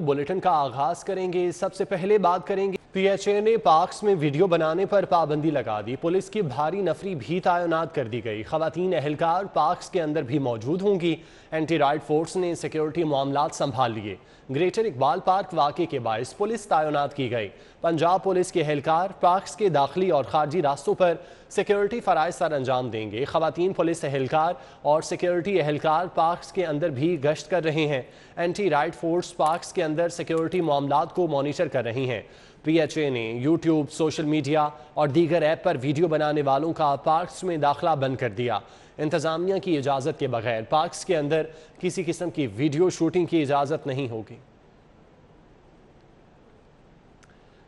Bulletin का आगाज करेंगे। सबसे पहले बात करेंगे पीएचए ने पार्क्स में वीडियो बनाने पर पाबंदी लगा दी। पुलिस की भारी नफरी भी तैनात कर दी गई। खवातीन एहलकार पार्क्स के अंदर भी मौजूद होंगी। एंटी राइड फोर्स ने सिक्योरिटी मामलात संभाल लिए। ग्रेटर इकबाल पार्क वाक़े के बायस पुलिस तैनात की गई। पंजाब पुलिस के एहलकार पार्क्स के दाखिली और खारजी रास्तों पर सिक्योरिटी फ़राइज़ सर अंजाम देंगे। खवातीन पुलिस एहलकार और सिक्योरिटी एहलकार पार्क्स के अंदर भी गश्त कर रहे हैं। एंटी राइड फोर्स पार्क्स के अंदर सिक्योरिटी मामलात को मॉनिटर कर रही हैं। पीएचए ने यूट्यूब, सोशल मीडिया और दीगर ऐप पर वीडियो बनाने वालों का पार्क्स में दाखिला बंद कर दिया। इंतज़ामिया की इजाज़त के बगैर पार्क्स के अंदर किसी किस्म की वीडियो शूटिंग की इजाज़त नहीं होगी।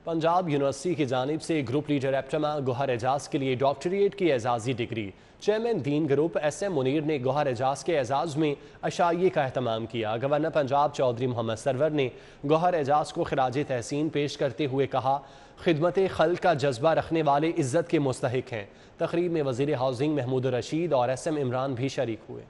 पंजाब यूनिवर्सिटी की जानिब से ग्रुप लीडर एप्टमा गौहर एजाज के लिए डॉक्टरेट की एजाजी डिग्री। Chairman Din group SM Muneer ने गौहर एजाज के एजाज़ में अशाइये का एहतमाम किया। गवर्नर पंजाब चौधरी मोहम्मद सरवर ने गौहर एजाज को खिराज तहसीन पेश करते हुए कहा, खिदमत खल्क का जज्बा रखने वाले इज्जत के मुस्तहिक हैं। तकरीब में वज़ीर हाउसिंग महमूद रशीद और SM इमरान भी शरीक हुए।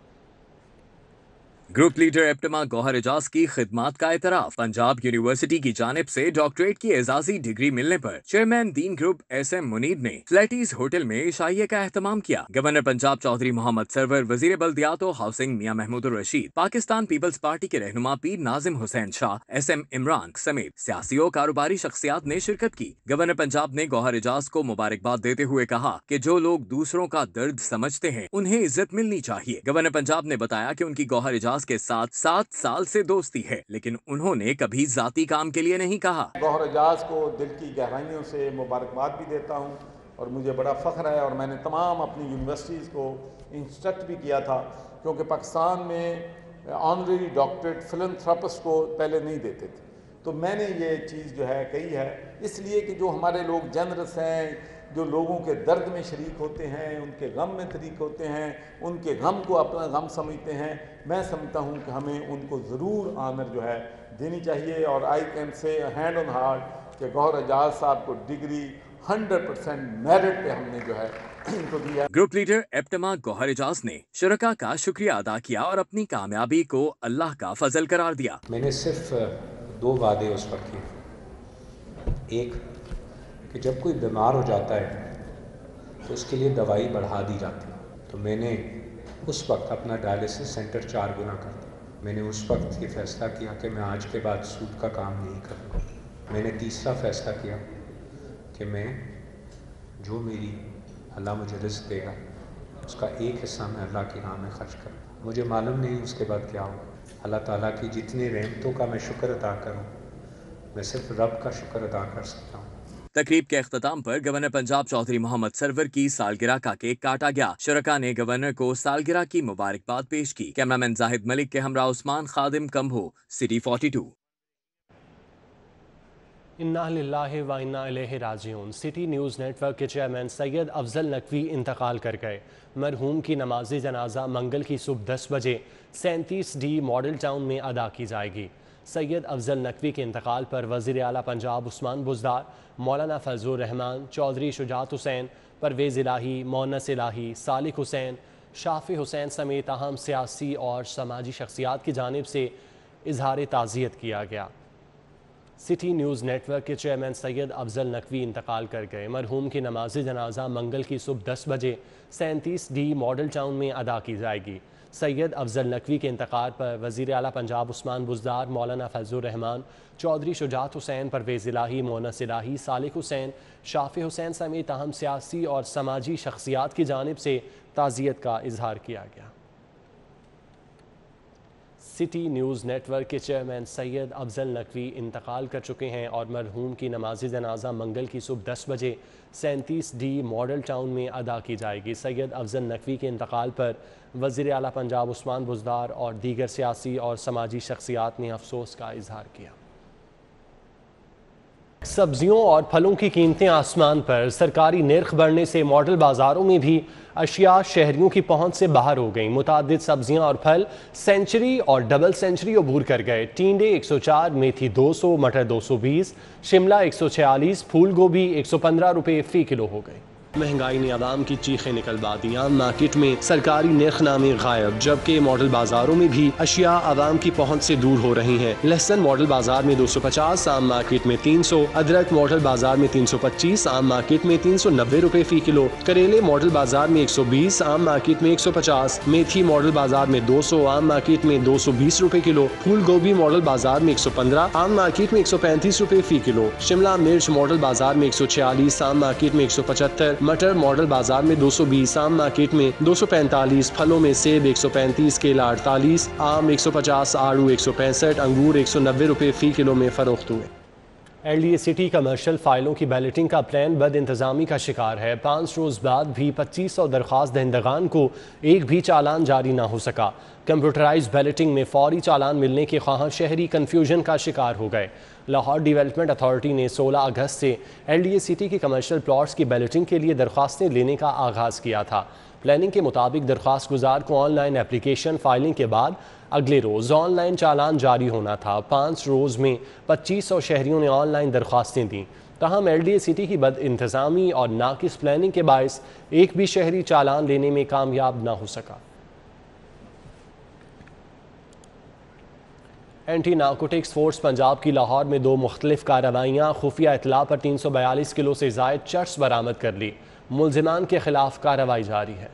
ग्रुप लीडर एप्टमा गौहर एजाज की खिदमात का एतराफ। पंजाब यूनिवर्सिटी की जानिब से डॉक्टरेट की एजाजी डिग्री मिलने पर chairman Din group SM Muneer ने फ्लैटीज होटल में इशाइये का एहतमाम किया। गवर्नर पंजाब चौधरी मोहम्मद सरवर, वजीर बल्दियात व हाउसिंग मियां महमूद रशीद, पाकिस्तान पीपल्स पार्टी के रहनुमा पीर नाजिम हुसैन शाह, SM इमरान समेत सियासी और कारोबारी शख्सियात ने शिरकत की। गवर्नर पंजाब ने गौहर एजाज को मुबारकबाद देते हुए कहा कि जो लोग दूसरों का दर्द समझते हैं उन्हें इज्जत मिलनी चाहिए। गवर्नर पंजाब ने बताया कि उनकी गौहर एजाज के साथ 7 साल से दोस्ती है, लेकिन उन्होंने कभी जाती काम के लिए नहीं कहा। गौहर एजाज को दिल की गहराइयों से मुबारकबाद भी देता हूँ और मुझे बड़ा फ़ख्र है। और मैंने तमाम अपनी यूनिवर्सिटीज़ को इंस्ट्रक्ट भी किया था, क्योंकि पाकिस्तान में ऑनरेरी डॉक्टरेट फिलैंथ्रोपिस्ट को पहले नहीं देते थे। तो मैंने ये चीज़ जो है कही है, इसलिए कि जो हमारे लोग जनरस हैं, जो लोगों के दर्द में शरीक होते हैं, उनके गम में शरीक होते हैं, उनके गम को अपना गम समझते हैं, मैं समझता हूँ कि हमें उनको ज़रूर आनर जो है देनी चाहिए। और I can say hand on heart कि गौहर एजाज साहब को डिग्री 100% मेरिट पे हमने जो है इनको दिया। ग्रुप लीडर एप्टमा गौहर एजाज ने शुरका का शुक्रिया अदा किया और अपनी कामयाबी को अल्लाह का फजल करार दिया। मैंने सिर्फ 2 वादे उस वक्त किए। एक कि जब कोई बीमार हो जाता है तो उसके लिए दवाई बढ़ा दी जाती है, तो मैंने उस वक्त अपना डायलिसिस सेंटर 4 गुना कर दिया। मैंने उस वक्त ये फ़ैसला किया कि मैं आज के बाद सूद का काम नहीं करूँगा। मैंने तीसरा फ़ैसला किया कि मैं जो मेरी अल्लाह मुझे रिज़्क़ देगा उसका एक हिस्सा मैं अल्लाह की राह में खर्च करूँ। मुझे मालूम नहीं उसके बाद क्या होगा। अल्लाह ताला की जितनी रहमतों का मैं शुक्र अदा करूँ, मैं सिर्फ रब का शुक्र अदा कर सकता हूँ। तकरीब के अख्ताम पर गवर्नर पंजाब चौधरी मोहम्मद सरवर की सालगिरह का केक काटा गया। शुरका ने गवर्नर को सालगिरह की मुबारकबाद पेश की। कैमरामैन जाहिद मलिक के हमरा उस्मान खादिम कम्हो, सिटी 42। इन्ना लिल्लाहि व इन्ना इलैहि राजिऊन। सिटी न्यूज़ नेटवर्क के चेयरमैन सैयद अफजल नकवी इंतकाल कर गए। मरहूम की नमाज जनाजा मंगल की सुबह 10 बजे 37D मॉडल टाउन में अदा की जाएगी। सैयद अफजल नकवी के इंतकाल पर वज़ीर आला पंजाब उस्मान बुज़दार, मौलाना फजलुर रहमान, चौधरी शुजात हुसैन, परवेज़ इलाही, मोनस इलाही, सालिक हुसैन, शाफी हुसैन समेत अहम सियासी और समाजी शख्सियात की जानिब से इजहार ताज़ियत किया गया। सिटी न्यूज़ नेटवर्क के चेयरमैन सैयद अफजल नकवी इंतकाल कर गए। मरहूम की नमाज जनाजा मंगल की सुबह 10 बजे 37D मॉडल टाउन में अदा की जाएगी। सैयद अफजल नकवी के इंतकाल पर वज़ीर आला पंजाब उस्मान बुज़दार, मौलाना फजलुर रहमान, चौधरी शुजात हुसैन, परवेज़ इलाही, मोनस इलाही, सालिक हुसैन, शाफी हुसैन समेत अहम सियासी और समाजी शख्सियात की जानिब से ताज़ियत का इजहार किया गया। सिटी न्यूज़ नेटवर्क के चेयरमैन सैयद अफजल नकवी इंतकाल कर चुके हैं और मरहूम की नमाज जनाजा मंगल की सुबह 10 बजे 37D मॉडल टाउन में अदा की जाएगी। सैयद अफजल नकवी के इंतकाल पर वज़ीर आला पंजाब उस्मान बुज़दार और दीगर सियासी और समाजी शख्सियात ने अफसोस का इजहार किया। सब्जियों और फलों की कीमतें आसमान पर। सरकारी निर्ख बढ़ने से मॉडल बाज़ारों में भी अशिया शहरियों की पहुंच से बाहर हो गई। मुतादिद सब्जियां और फल सेंचुरी और डबल सेंचुरी अबूर कर गए। टींडे 104, मेथी 200, मटर 220, शिमला 146, फूल गोभी 115 रुपये फ़ी किलो हो गए। महंगाई ने आवाम की चीखें निकलवा दी। आम मार्केट में सरकारी निर्खनामे गायब, जबकि मॉडल बाजारों में भी अशिया आवाम की पहुंच से दूर हो रही हैं। लहसुन मॉडल बाजार में 250, आम मार्केट में 300, अदरक मॉडल बाजार में 325, आम मार्केट में 390 रुपए फी किलो, करेले मॉडल बाजार में 120, आम मार्केट में 150, मेथी मॉडल बाजार में 200, आम मार्केट में 220 रुपए किलो, फूल गोभी मॉडल बाजार में 115, आम मार्केट में 135 रुपए फी किलो, शिमला मिर्च मॉडल बाजार में 146, आम मार्केट में 175, मटर मॉडल बाजार में 220, आम मार्केट में 245, फलों में सेब 135, केला 48, आम 150, आड़ू 165, अंगूर 190 रुपए फी किलो में फरोख्त हुए। LDA सिटी कमर्शियल फाइलों की बैलेटिंग का प्लान बद इंतजामी का शिकार है। 5 रोज बाद भी 2500 दरख्वास्त दहिंदगान को एक भी चालान जारी ना हो सका। कंप्यूटराइज बैलेटिंग में फौरी चालान मिलने के ख्वाह शहरी कन्फ्यूजन का शिकार हो गए। लाहौर डेवलपमेंट अथॉरिटी ने 16 अगस्त से LDA सिटी की कमर्शियल प्लॉट्स की बैलेटिंग के लिए दरख्वास्तें लेने का आगाज़ किया था। प्लानिंग के मुताबिक दरख्वास्त गुजार को ऑनलाइन एप्लीकेशन फाइलिंग के बाद अगले रोज़ ऑनलाइन चालान जारी होना था। 5 रोज़ में 2500 शहरियों ने ऑनलाइन दरख्वास्तें दी। तहम LDA सिटी की बद इंतज़ामी और नाकिस प्लानिंग के बायस एक भी शहरी चालान लेने में कामयाब ना हो सका। एंटी नार्कोटिक्स फोर्स पंजाब की लाहौर में 2 मुख्तलिफ कार्रवाइयाँ, खुफिया इतला पर 342 किलो से ज़ायद चर्स बरामद कर ली। मुलजिमान के खिलाफ कार्रवाई जारी है।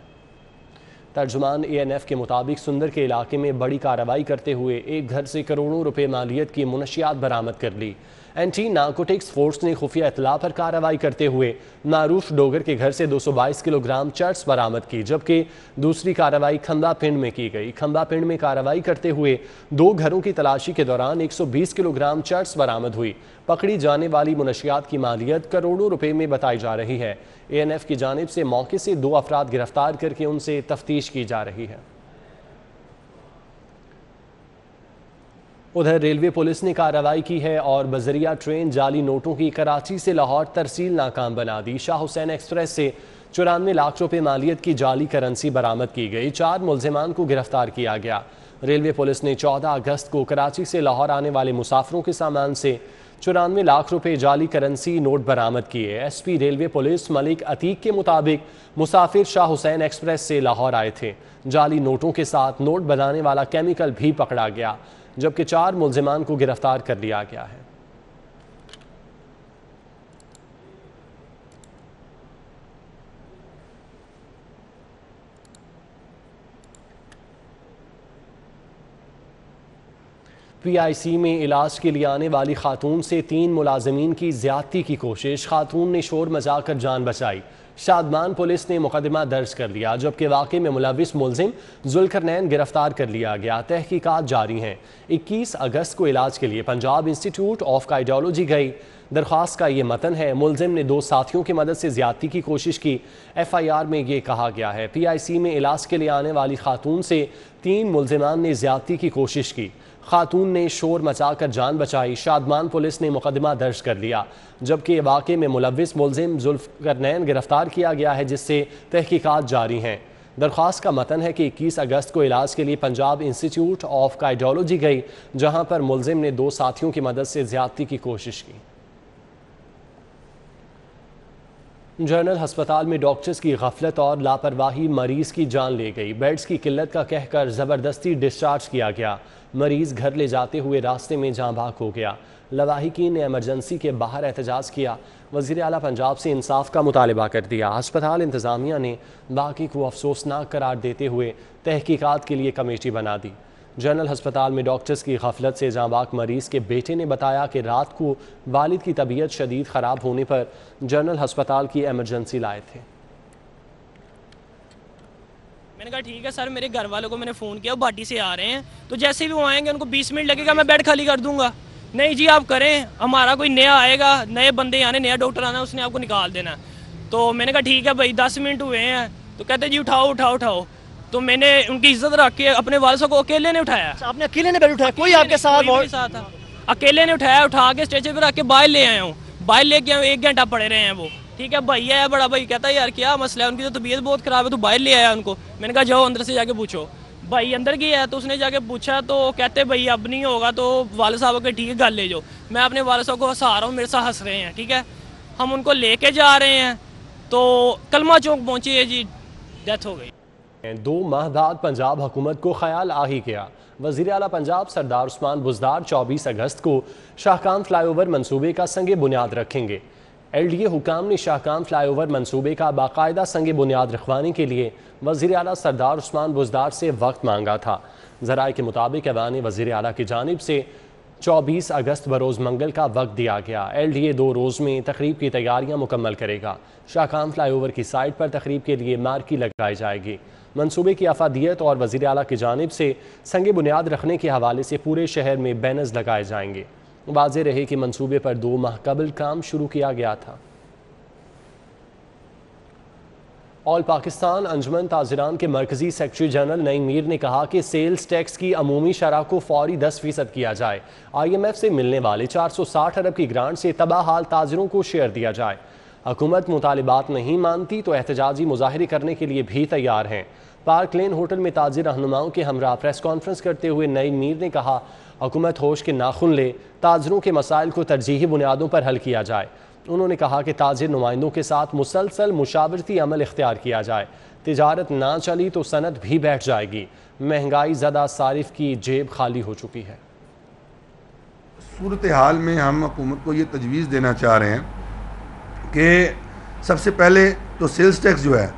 तर्जुमान ANF के मुताबिक सुंदर के इलाके में बड़ी कार्रवाई करते हुए एक घर से करोड़ों रुपए मालियत की मुनशियात बरामद कर ली। एंटी नार्कोटिक्स फोर्स ने खुफिया इतला पर कार्रवाई करते हुए मारूफ डोगर के घर से 222 किलोग्राम चर्स बरामद की, जबकि दूसरी कार्रवाई खंबा पिंड में की गई। खंबा पिंड में कार्रवाई करते हुए 2 घरों की तलाशी के दौरान 120 किलोग्राम चर्स बरामद हुई। पकड़ी जाने वाली मुनशियात की मालियत करोड़ों रुपए में बताई जा रही है। ANF की जानिब से मौके से 2 अफराद गिरफ्तार करके उनसे तफ्तीश की जा रही है। उधर रेलवे पुलिस ने कार्रवाई की है और बजरिया ट्रेन जाली नोटों की कराची से लाहौर तरसील नाकाम बना दी। शाह हुसैन एक्सप्रेस से 94 लाख रुपए मालियत की जाली करेंसी बरामद की गई। 4 मुलजिमान को गिरफ्तार किया गया। रेलवे पुलिस ने 14 अगस्त को कराची से लाहौर आने वाले मुसाफिरों के सामान से 94 लाख रुपए जाली करेंसी नोट बरामद किए। SP railway police Malik Atiq के मुताबिक मुसाफिर शाह हुसैन एक्सप्रेस से लाहौर आए थे। जाली नोटों के साथ नोट बनाने वाला केमिकल भी पकड़ा गया, जबकि 4 मुलजिमान को गिरफ्तार कर लिया गया है। PIC में इलाज के लिए आने वाली खातून से 3 मुलाजमीन की ज्यादती की कोशिश, खातून ने शोर मचाकर जान बचाई। शादमान पुलिस ने मुकदमा दर्ज कर लिया, जबकि वाक़े में मुलविस मुलजिम जुल्करनैन गिरफ्तार कर लिया गया। तहकीकात जारी हैं। 21 अगस्त को इलाज के लिए पंजाब इंस्टीट्यूट ऑफ कार्डियोलॉजी गई। दरख्वास्त का ये मतन है। मुलजिम ने 2 साथियों की मदद से ज्यादती की कोशिश की। FIR में ये कहा गया है PIC में इलाज के लिए आने वाली खातून से 3 मुलजिमान ने ज्यादती की कोशिश की। खातून ने शोर मचाकर जान बचाई। शादमान पुलिस ने मुकदमा दर्ज कर लिया, जबकि वाक़े में मुलविस मुलजिम जुल्फकरनैन गिरफ्तार किया गया है, जिससे तहकीकात जारी हैं। दरख्वास्त का मतन है कि 21 अगस्त को इलाज के लिए पंजाब इंस्टीट्यूट ऑफ कार्डियोलॉजी गई, जहां पर मुलजिम ने 2 साथियों की मदद से ज्यादती की कोशिश की। जनरल हस्पताल में डॉक्टर्स की गफलत और लापरवाही मरीज की जान ले गई। बेड्स की किल्लत का कहकर ज़बरदस्ती डिस्चार्ज किया गया। मरीज घर ले जाते हुए रास्ते में जाँ भाग हो गया। लवाहिकीन ने एमरजेंसी के बाहर एहतजाज किया। वज़ीर आला पंजाब से इंसाफ का मुतालबा कर दिया। अस्पताल इंतज़ामिया ने बाकी को अफसोसनाक करार देते हुए तहकीकात के लिए कमेटी बना दी। जनरल हस्पताल में डॉक्टर्स की गफलत से जाँबाग मरीज़ के बेटे ने बताया कि रात को वालिद की तबीयत शदीद ख़राब होने पर जनरल हस्पताल की एमरजेंसी लाए थे। मैंने कहा ठीक है सर, मेरे घर वालों को मैंने फ़ोन किया, बाटी से आ रहे हैं, तो जैसे भी वो आएंगे उनको 20 मिनट लगेगा, मैं बेड खाली कर दूंगा। नहीं जी आप करें, हमारा कोई नया आएगा, नए बंदे आने, नया डॉक्टर आना, उसने आपको निकाल देना। तो मैंने कहा ठीक है भाई 10 मिनट हुए हैं, तो कहते जी उठाओ उठाओ उठाओ। तो मैंने उनकी इज्जत रख के अपने वालिद को अकेले ने उठाया। आपने अकेले ने बेड उठाया? कोई आपके साथ था? अकेले ने उठाया, उठा के स्ट्रेचर पे रख के बाहर ले आया हूँ। बाहर लेके आया, 1 घंटा पड़े रहे हैं वो। ठीक है भैया है, बड़ा भाई कहता है यार क्या मसला है, उनकी तो तबीयत बहुत ख़राब है, तो बाहर ले आया उनको। मैंने कहा जाओ अंदर से जाके पूछो। भाई अंदर गया है तो उसने जाके पूछा तो कहते भाई अब नहीं होगा, तो वालिद साहब के ठीक है घर ले जाओ। मैं अपने वालिद साहब को हंसा रहा हूँ, मेरे साथ हंस रहे हैं। ठीक है, हम उनको लेके जा रहे हैं तो कलमा चौक पहुँची है जी, डेथ हो गई। 2 माह बाद पंजाब हुकूमत को ख्याल आ ही गया। वज़ीर आला पंजाब सरदार उस्मान बुज़दार 24 अगस्त को शाहकाम फ्लाईओवर मंसूबे का संग बुनियाद रखेंगे। LDA हुकाम ने शाहकाम फ्लाईओवर मंसूबे का बाकायदा संग बुनियाद रखवाने के लिए वज़ीर आला सरदार उस्मान बुज़दार से वक्त मांगा था। ज़राए के मुताबिक ऐवान वज़ीर आला की जानिब से 24 अगस्त बरोज़ मंगल का वक्त दिया गया। LDA 2 रोज़ में तकरीब की तैयारियां मुकम्मल करेगा। शाहकाम फ्लाईओवर की साइट पर तकरीब के लिए मार्की लगाई जाएगी। मंसूबे की अफादियत और वज़ीर आला की जानिब से संग बुनियाद रखने के हवाले से पूरे शहर में बैनर्स लगाए जाएंगे। वाज़ेह रहे कि मंसूबे पर 2 माह कबल काम शुरू किया गया था। ऑल पाकिस्तान अंजुमन ताजिरान के मरकजी सेक्रेटरी जनरल नईम मीर ने कहा कि सेल्स टैक्स की अमूमी शरह को फौरी 10% किया जाए। IMF से मिलने वाले 460 अरब की ग्रांट से तबाह हाल ताजिरों को शेयर दिया जाए। हुकूमत मुतालिबात नहीं मानती तो एहतजाजी मुजाहरे करने के लिए भी तैयार हैं। पार्क लेन होटल में ताजिर रहनुमाओं के हमरा प्रेस कॉन्फ्रेंस करते हुए नईम मीर ने कहा, हुकूमत होश के नाखुन ले, ताजिरों के मसाइल को तरजीही बुनियादों पर हल किया जाए। उन्होंने कहा कि ताजिर नुमाइंदों के साथ मुसलसल मुशावरती अमल इख्तियार किया जाए। तिजारत ना चली तो सनत भी बैठ जाएगी। महंगाई ज़दा सारिफ की जेब खाली हो चुकी है। सूरत हाल में हम हुकूमत को ये तजवीज़ देना चाह रहे हैं कि सबसे पहले तो सेल्स टैक्स जो है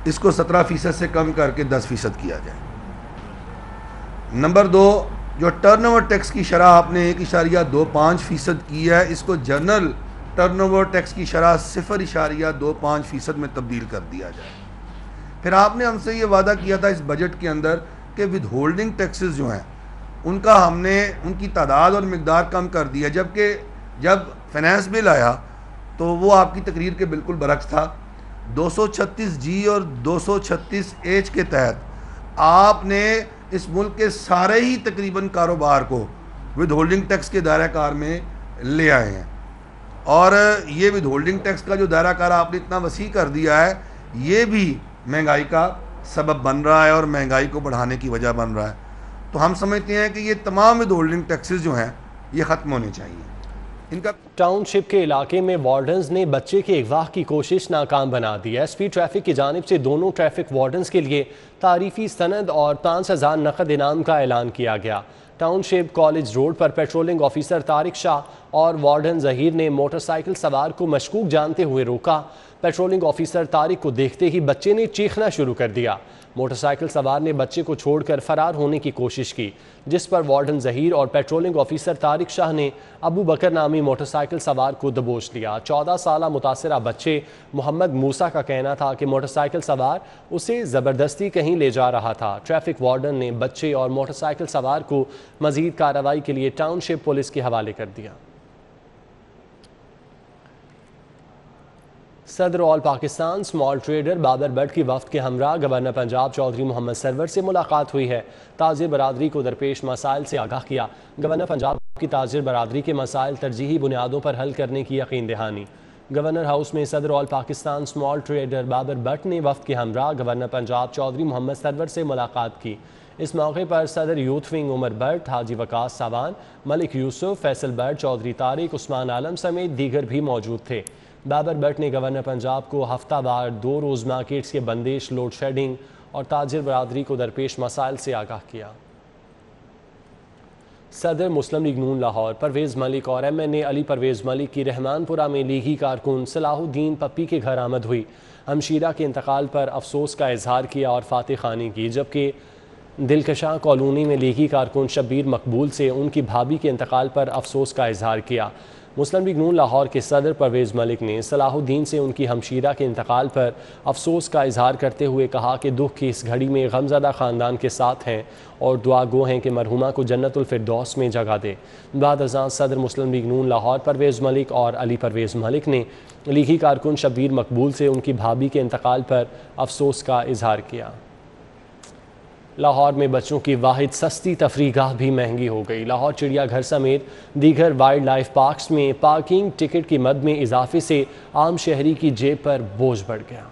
इसको 17% से कम करके 10% किया जाए। नंबर 2, जो टर्नओवर टैक्स की शरह आपने 1.25% की है, इसको जनरल टर्नओवर टैक्स की शरह 0.25% में तब्दील कर दिया जाए। फिर आपने हमसे ये वादा किया था इस बजट के अंदर कि विद होल्डिंग टैक्सेस जो हैं उनका हमने उनकी तादाद और मिकदार कम कर दी है, जबकि जब फाइनेंस बिल आया तो वो आपकी तकरीर के बिल्कुल बरक्स था। 236G और 236H के तहत आपने इस मुल्क के सारे ही तकरीबन कारोबार को विद होल्डिंग टैक्स के दायरा कार में ले आए हैं, और ये विद होल्डिंग टैक्स का जो दायरा कार आपने इतना वसी कर दिया है, ये भी महंगाई का सबब बन रहा है और महंगाई को बढ़ाने की वजह बन रहा है। तो हम समझते हैं कि ये तमाम विद होल्डिंग टैक्सेस जो हैं ये ख़त्म होने चाहिए। इनका टाउनशिप के इलाके में वार्डन्स ने बच्चे के अगवा की कोशिश नाकाम बना दी। SP ट्रैफिक की जानिब से दोनों ट्रैफिक वार्डन्स के लिए तारीफी सनद और 5,000 नकद इनाम का ऐलान किया गया। टाउनशिप कॉलेज रोड पर पेट्रोलिंग ऑफिसर तारिक शाह और वार्डन जहीर ने मोटरसाइकिल सवार को मशकूक जानते हुए रोका। पेट्रोलिंग ऑफिसर तारिक को देखते ही बच्चे ने चीखना शुरू कर दिया। मोटरसाइकिल सवार ने बच्चे को छोड़कर फरार होने की कोशिश की, जिस पर वार्डन जहीर और पेट्रोलिंग ऑफिसर तारिक शाह ने अबू बकर नामी मोटरसाइकिल सवार को दबोच लिया। 14 साला मुतासरा बच्चे मोहम्मद मूसा का कहना था कि मोटरसाइकिल सवार उसे ज़बरदस्ती कहीं ले जा रहा था। ट्रैफिक वार्डन ने बच्चे और मोटरसाइकिल सवार को मजीद कार्रवाई के लिए टाउनशिप पुलिस के हवाले कर दिया। सदर all Pakistan small trader Babar Butt की वफ्द के हमरा गवर्नर पंजाब चौधरी मोहम्मद सरवर से मुलाकात हुई है। ताजिर बरादरी को दरपेश मसाइल से आगाह किया। गवर्नर पंजाब की ताजिर बरादरी के मसाइल तरजीही बुनियादों पर हल करने की यकीन दहानी। गवर्नर हाउस में सदर all Pakistan small trader Babar Butt ने वफ्द के हमरा गवर्नर पंजाब चौधरी मोहम्मद सरवर से मुलाकात की। इस मौके पर सदर यूथ विंग उमर बट, हाजी वकास सावान, मलिक यूसुफ, फैसल बट, चौधरी तारिक, उस्मान आलम समेत दीगर भी मौजूद थे। बाबर बट ने गवर्नर पंजाब को हफ्तावार 2 रोज़ मार्केट्स के बंदिश, लोड शेडिंग और ताजिर बरादरी को दरपेश मसाइल से आगाह किया। सदर मुस्लिम लीग नून लाहौर परवेज़ मलिक और MNA अली परवेज़ मलिक की रहमानपुरा में लीगी कारकुन सलाहुद्दीन पप्पी के घर आमद हुई। हमशीरा के इंतकाल पर अफसोस का इजहार किया और फातिह खानी की, जबकि दिलकशां कॉलोनी में लीगी कारकुन शब्बीर मकबूल से उनकी भाभी के इंतकाल पर अफसोस का इजहार किया। मुस्लिम लीग नून लाहौर के सदर परवेज़ मलिक ने सलाहुद्दीन से उनकी हमशीरा के इंतकाल पर अफसोस का इजहार करते हुए कहा कि दुख की इस घड़ी में गमज़दा ख़ानदान के साथ हैं और दुआ गो हैं कि मरहुमा को जन्नतुल फिरदौस में जगह दे। बाद अज़ां सदर मुस्लिम लीग नून लाहौर परवेज़ मलिक और अली परवेज़ मलिक ने लीगी कारकुन शब्बीर मकबूल से उनकी भाभी के इंतकाल पर अफसोस का इजहार किया। लाहौर में बच्चों की वाहिद सस्ती तफरीगाह भी महंगी हो गई। लाहौर चिड़ियाघर समेत दीगर वाइल्ड लाइफ पार्क्स में पार्किंग टिकट की मद में इजाफे से आम शहरी की जेब पर बोझ बढ़ गया।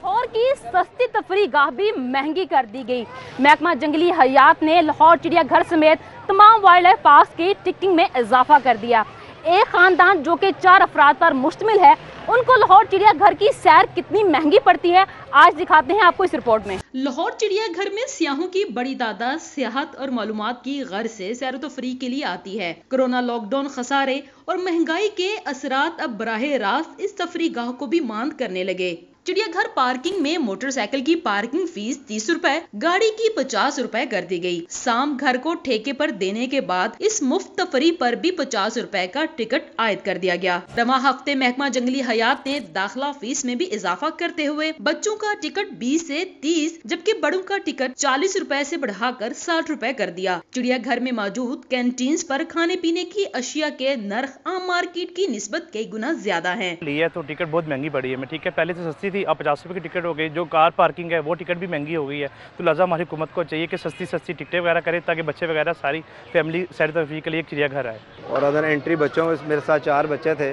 लाहौर की सस्ती तफरीगाह भी महंगी कर दी गई। महकमा जंगली हयात ने लाहौर चिड़ियाघर समेत तमाम वाइल्ड लाइफ पार्क्स की टिकटिंग में इजाफा कर दिया। एक ख़ानदान जो कि 4 अफराद पर मुश्तमिल है, उनको लाहौर चिड़ियाघर की सैर कितनी महंगी पड़ती है, आज दिखाते हैं आपको इस रिपोर्ट में। लाहौर चिड़ियाघर में सियाहों की बड़ी तादाद सियाहत और मालूमात की गर्ज से सैर तफरीह के लिए आती है। कोरोना लॉकडाउन, खसारे और महंगाई के असरात अब बराह रास्त इस तफरीगाह को भी मांद करने लगे। चिड़ियाघर पार्किंग में मोटरसाइकिल की पार्किंग फीस 30 रुपए, गाड़ी की 50 रुपए कर दी गई। शाम घर को ठेके पर देने के बाद इस मुफ्त तफरी पर भी 50 रुपए का टिकट आयद कर दिया गया। रवा हफ्ते महकमा जंगली हयात ने दाखिला फीस में भी इजाफा करते हुए बच्चों का टिकट 20 से 30 जबकि बड़ों का टिकट 40 रुपए से बढ़ाकर 60 रुपए कर दिया। चिड़ियाघर में मौजूद कैंटीन पर खाने पीने की अशिया के नर्ख आम मार्केट की निस्बत कई गुना ज्यादा है। लिया तो टिकट बहुत महंगी पड़ी है। ठीक है, पहले तो सस्ती थी, अब 50 रुपए की टिकट हो गई। जो कार पार्किंग है वो टिकट भी महंगी हो गई है। तो लिहाजा हमारी हुकूमत को चाहिए कि सस्ती टिकटें वगैरह करे ताकि बच्चे वगैरह सारी फैमिली सैर तफरीह के लिए एक चिड़ियाघर आए। और अदर एंट्री बच्चों में मेरे साथ 4 बच्चे थे,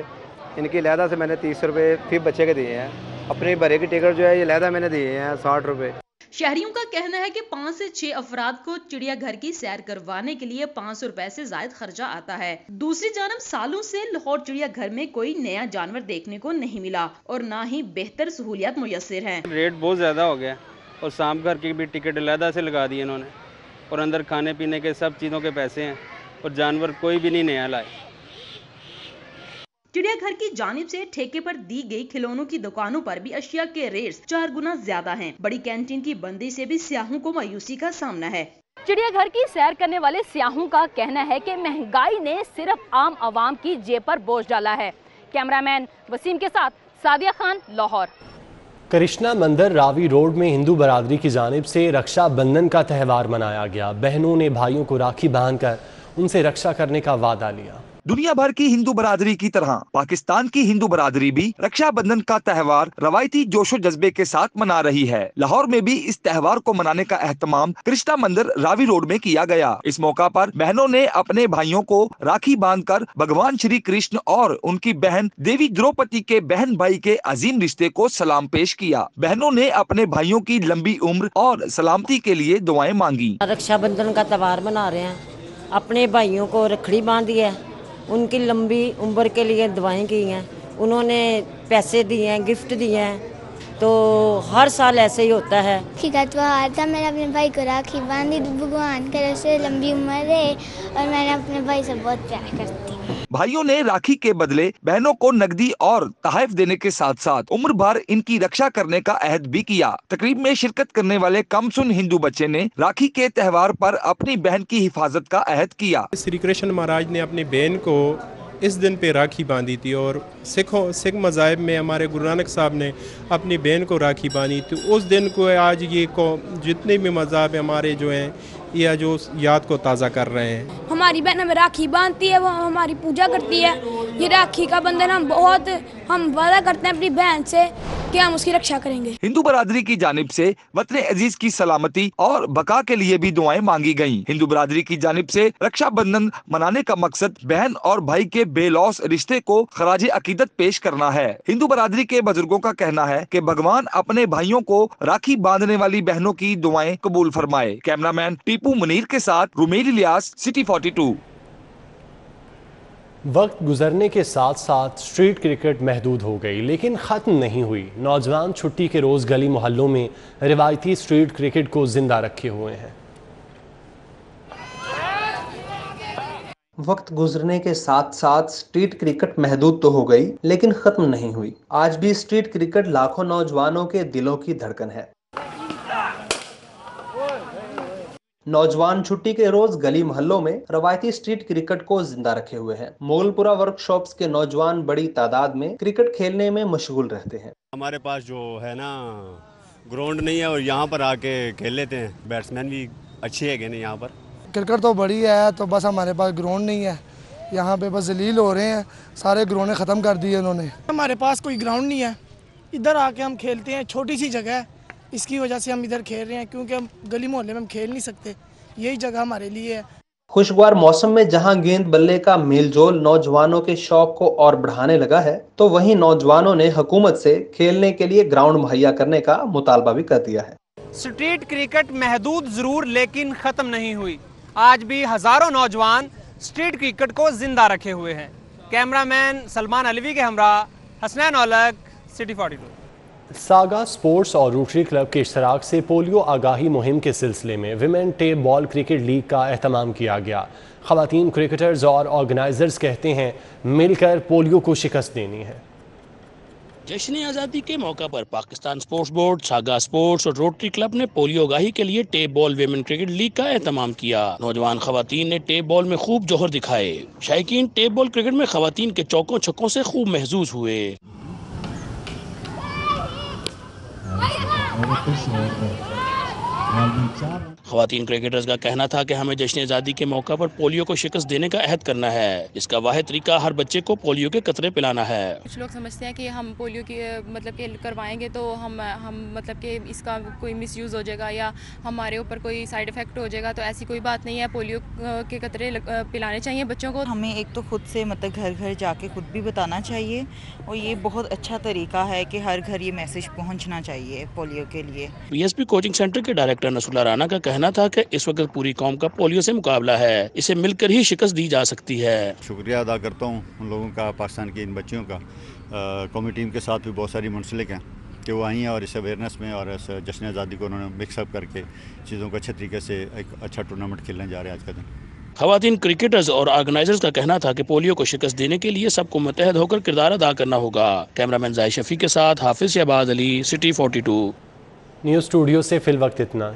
इनकी लहदा से मैंने 30 रुपये फी बच्चे के दिए हैं। अपने भरे की टिकट जो है ये लहदा मैंने दिए हैं 60 रुपये। शहरियों का कहना है कि 5 से 6 अफराद को चिड़ियाघर की सैर करवाने के लिए 500 रुपए से जायद खर्चा आता है। दूसरी जानब सालों से लाहौर चिड़ियाघर में कोई नया जानवर देखने को नहीं मिला और ना ही बेहतर सहूलियत मुयस्सर है। रेट बहुत ज्यादा हो गया और शाम घर की भी टिकट अलहदा से लगा दी इन्होंने और अंदर खाने पीने के सब चीजों के पैसे हैं और जानवर कोई भी नहीं नया लाए। चिड़ियाघर की जानिब से ठेके पर दी गई खिलौनों की दुकानों पर भी अशिया के रेट्स 4 गुना ज्यादा हैं। बड़ी कैंटीन की बंदी से भी सियाहों को मायूसी का सामना है। चिड़ियाघर की सैर करने वाले सियाहों का कहना है कि महंगाई ने सिर्फ आम आवाम की जेब पर बोझ डाला है। कैमरामैन वसीम के साथ सादिया खान, लाहौर। कृष्णा मंदिर रावी रोड में हिंदू बरादरी की जानिब से रक्षाबंधन का त्यौहार मनाया गया। बहनों ने भाइयों को राखी बांधकर उनसे रक्षा करने का वादा लिया। दुनिया भर की हिंदू बरादरी की तरह पाकिस्तान की हिंदू बरादरी भी रक्षाबंधन का त्यौहार रवायती जोशो जज्बे के साथ मना रही है। लाहौर में भी इस त्यौहार को मनाने का एहतमाम कृष्णा मंदिर रावी रोड में किया गया। इस मौका पर बहनों ने अपने भाइयों को राखी बांधकर भगवान श्री कृष्ण और उनकी बहन देवी द्रौपदी के बहन भाई के अजीम रिश्ते को सलाम पेश किया। बहनों ने अपने भाइयों की लंबी उम्र और सलामती के लिए दुआएं मांगी। रक्षाबंधन का त्यौहार मना रहे हैं, अपने भाइयों को रखड़ी बांधी है, उनकी लंबी उम्र के लिए दुआएं की हैं, उन्होंने पैसे दिए हैं, गिफ्ट दिए हैं। तो हर साल ऐसे ही होता है। राखी का त्योहार था, मैंने अपने भाई को राखी बांधी, भगवान करे से लंबी उम्र है और मैंने अपने भाई से बहुत प्यार करती हूँ। भाइयों ने राखी के बदले बहनों को नकदी और तहफ़ देने के साथ साथ उम्र भर इनकी रक्षा करने का अहद भी किया। तकरीब में शिरकत करने वाले कमसुन हिंदू बच्चे ने राखी के त्यौहार पर अपनी बहन की हिफाजत का अहद किया। श्री कृष्ण महाराज ने अपनी बहन को इस दिन पे राखी बांधी थी और सिख मज़ाहिब में हमारे गुरु नानक साहब ने अपनी बहन को राखी बांधी थी। उस दिन को आज ये जितने भी मज़हब हमारे जो हैं यह जो याद को ताज़ा कर रहे हैं। हमारी बहन हमें राखी बांधती है, वो हमारी पूजा करती है। ये राखी का बंधन हम वादा करते हैं अपनी बहन से कि हम उसकी रक्षा करेंगे। हिंदू बरादरी की जानिब से वतन अजीज की सलामती और बका के लिए भी दुआएं मांगी गयी। हिंदू बरादरी की जानिब से रक्षाबंधन मनाने का मकसद बहन और भाई के बेलौस रिश्ते को खराज अकीदत पेश करना है। हिंदू बरादरी के बुजुर्गों का कहना है कि भगवान अपने भाइयों को राखी बांधने वाली बहनों की दुआएं कबूल फरमाए। कैमरामैन टीपू मुनीर के साथ रुमेल इलियास, सिटी 42। वक्त गुजरने के साथ साथ स्ट्रीट क्रिकेट महदूद हो गई, लेकिन ख़त्म नहीं हुई। नौजवान छुट्टी के रोज़ गली मोहल्लों में रिवायती स्ट्रीट क्रिकेट को जिंदा रखे हुए हैं। वक्त गुजरने के साथ साथ स्ट्रीट क्रिकेट महदूद तो हो गई, लेकिन ख़त्म नहीं हुई। आज भी स्ट्रीट क्रिकेट लाखों नौजवानों के दिलों की धड़कन है। नौजवान छुट्टी के रोज गली मोहल्लों में रवायती स्ट्रीट क्रिकेट को जिंदा रखे हुए हैं। मोगलपुरा वर्कशॉप्स के नौजवान बड़ी तादाद में क्रिकेट खेलने में मशगूल रहते हैं। हमारे पास जो है ना ग्राउंड नहीं है और यहाँ पर आके खेल लेते हैं। बैट्समैन भी अच्छे है यहाँ पर। क्रिकेट तो बड़ी है, तो बस हमारे पास ग्राउंड नहीं है। यहाँ पे बस जलील हो रहे हैं, सारे ग्राउंड ख़त्म कर दिए इन्होंने। हमारे पास कोई ग्राउंड नहीं है, इधर आके हम खेलते हैं। छोटी सी जगह है, इसकी वजह से हम इधर खेल रहे हैं, क्योंकि हम गली मोहल्ले में हम खेल नहीं सकते। यही जगह हमारे लिए है। खुशगवार मौसम में जहां गेंद बल्ले का मेलजोल नौजवानों के शौक को और बढ़ाने लगा है, तो वहीं नौजवानों ने हुकूमत से खेलने के लिए ग्राउंड मुहैया करने का मुतालबा भी कर दिया है। स्ट्रीट क्रिकेट महदूद जरूर, लेकिन खत्म नहीं हुई। आज भी हजारों नौजवान स्ट्रीट क्रिकेट को जिंदा रखे हुए हैं। कैमरामैन सलमान अलवी के हमरा Hasnain Aulakh, city 42। Saga sports और रोटरी क्लब के इश्तराक से पोलियो आगाही मुहिम के सिलसिले में women tape ball cricket league का एहतमाम किया गया। ख़वातीन क्रिकेटर्स और ऑर्गेनाइजर्स कहते हैं मिलकर पोलियो को शिकस्त देनी है। जश्न आज़ादी के मौका पर Pakistan sports board, saga sports और रोटरी क्लब ने पोलियो आगाही के लिए tape ball women cricket league का एहतमाम किया। नौजवान खवातीन ने टेप बॉल में खूब जोहर दिखाए। शायकीन टेप बॉल क्रिकेट में खवातीन के चौकों छक्कों से खूब महजूज हुए। खवातीन क्रिकेटर्स का कहना था कि हमें जश्न आज़ादी के मौका पर पोलियो को शिकस्त देने का अहद करना है। इसका वाहिद तरीका हर बच्चे को पोलियो के कतरे पिलाना है। कुछ लोग समझते हैं कि हम पोलियो की मतलब कि करवाएंगे तो हम मतलब कि इसका कोई मिसयूज़ हो जाएगा या हमारे ऊपर कोई साइड इफ़ेक्ट हो जाएगा, तो ऐसी कोई बात नहीं है। पोलियो के कतरे पिलाने चाहिए बच्चों को। हमें एक तो खुद से मतलब घर घर जाके खुद भी बताना चाहिए और ये बहुत अच्छा तरीका है कि हर घर ये मैसेज पहुँचना चाहिए पोलियो के लिए। BSP कोचिंग सेंटर के डायरेक्टर नसुल्ला राना का कहना था कि इस वक्त पूरी कौम का पोलियो से मुकाबला है, इसे मिलकर ही शिकस्त दी जा सकती है। शुक्रिया अदा करता हूँ उन लोगों का, पाकिस्तान की इन बच्चियों का। कौमी टीम के साथ भी बहुत सारी मुंसलिक हैं कि वो आई हैं और इस अवेयरनेस में और इस जश्न आज़ादी को उन्होंने मिक्सअप करके चीज़ों को अच्छे तरीके से एक अच्छा टूर्नामेंट खेलने जा रहे हैं आज का दिन। खवातीन क्रिकेटर्स और ऑर्गेनाइजर्स का कहना था कि पोलियो को शिकस्त देने के लिए सबको मुत्तहद होकर किरदार अदा करना होगा। कैमरामैन जाहिद शफी के साथ Hafiz Shahbaz Ali, city 42। News studio से फिल वक्त इतना।